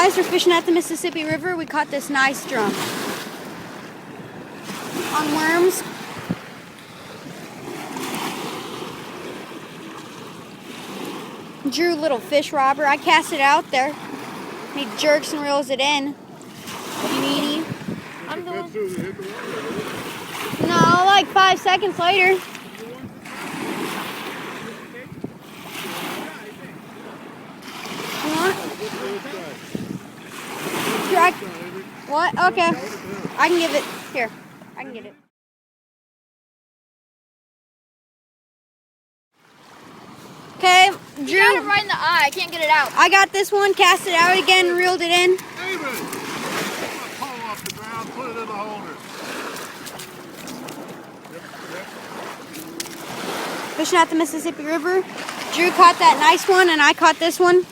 guys, we're fishing at the Mississippi River. We caught this nice drum on worms. Drew little fish robber. I cast it out there. He jerks and reels it in. Meaty. I'm doing. No, like 5 seconds later. What? Okay. I can give it. Here. I can get it. Okay, Drew. You got it right in the eye. I can't get it out. I got this one. Cast it out again. Reeled it in. Avery, pull off the ground. Put it in the holder. Fishing at the Mississippi River. Drew caught that nice one, and I caught this one.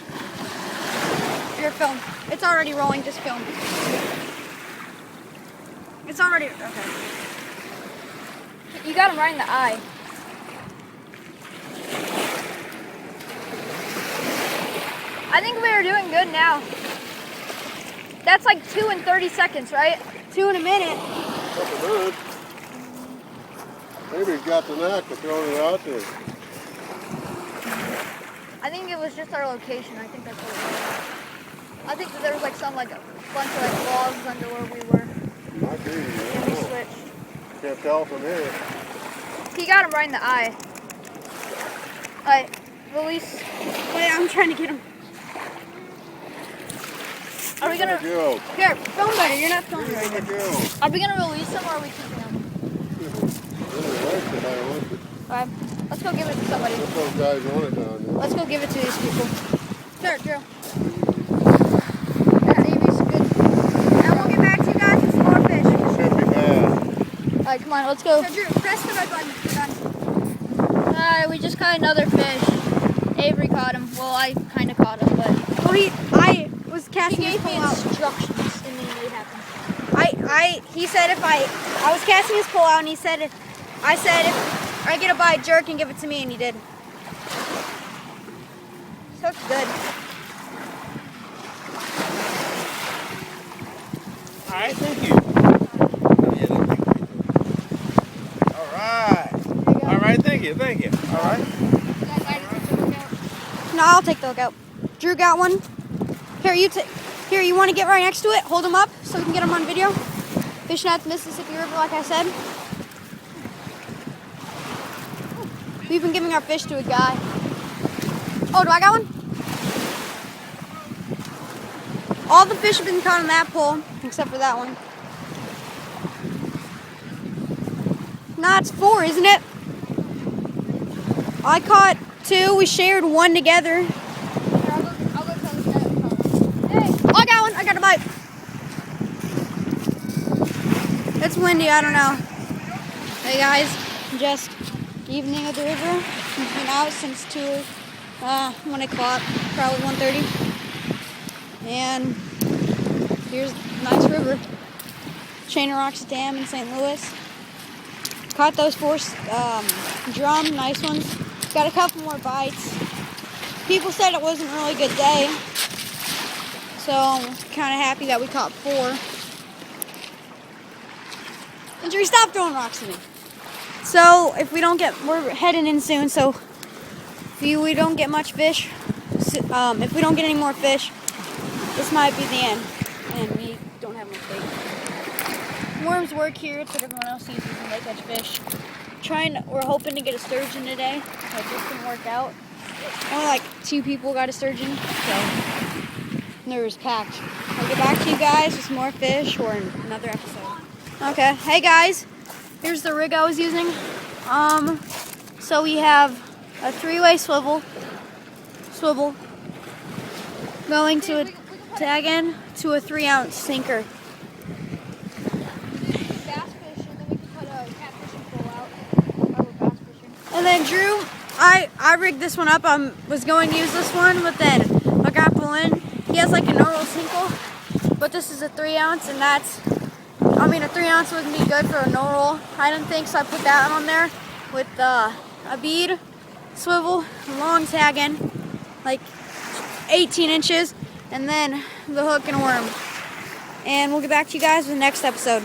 Here, film. It's already rolling. Just film. It's already okay. You got him right in the eye. I think we are doing good now. That's like 2 in 30 seconds, right? 2 in a minute. Couple minutes. Maybe he's got the knack of throwing it out there. I think it was just our location. I think that's what it was. I think that there was like some like a bunch of like logs under where we were. Might be. And we switched. Can't tell from here. He got him right in the eye. Alright, release. Wait, I'm trying to get him. Are we gonna Go. Here, film better. You're not filming right now. Go. Are we gonna release him or are we keeping him? Alright, let's go give it to somebody. Those guys want it down there. Let's go give it to these people. Sure, Drew. And we'll get back to you guys with some more fish. Should be bad. Alright, come on, let's go. So, Drew, press the red button. We're done. Alright, we just caught another fish. Avery caught him. Well, I kind of caught him, but Well, I was casting he his gave me pole out. instructions and then it happened. He said if I was casting his pole out, and he said if I get a bite, jerk and give it to me, and he did. So it's good. All right, thank you. All right. All right, thank you. All right. No, I'll take the hook out. Drew got one. Here, you want to get right next to it? Hold him up so we can get him on video. Fishing at the Mississippi River, like I said. We've been giving our fish to a guy. Oh, do I got one? All the fish have been caught on that pole, except for that one. Nah, it's 4, isn't it? I caught 2. We shared 1 together. I'll go tell this guy. Hey! Oh, I got one. I got a bite. It's windy. I don't know. Hey guys, just evening at the river. We've been out since 1 o'clock, probably 1:30. And here's a nice river. Chain of Rocks Dam in St. Louis. Caught those 4 drum, nice ones. Got a couple more bites. People said it wasn't a really good day. So I'm kind of happy that we caught 4. Andrew, stop throwing rocks at me. So if we don't get, we're heading in soon. So if we don't get much fish, if we don't get any more fish, this might be the end. And we don't have much bait. Worms work here. It's what everyone else uses when they catch fish. We're hoping to get a sturgeon today. But this didn't work out. Only like 2 people got a sturgeon. So there was packed. I'll get back to you guys with some more fish or another episode. Okay, hey guys, here's the rig I was using. So we have a 3-way swivel going to a tag end to a 3-ounce sinker. Bass fish, and then we can put a catfish and pull out while we're bass fishing. And then Drew, I rigged this one up. I was going to use this one, but then I got pulled in. He has like a normal single, but this is a 3-ounce, and a 3-ounce wouldn't be good for a no-roll. I didn't think, so I put that on there with a bead swivel, long tag end, like 18 inches. and then the hook and a worm. And we'll get back to you guys with the next episode.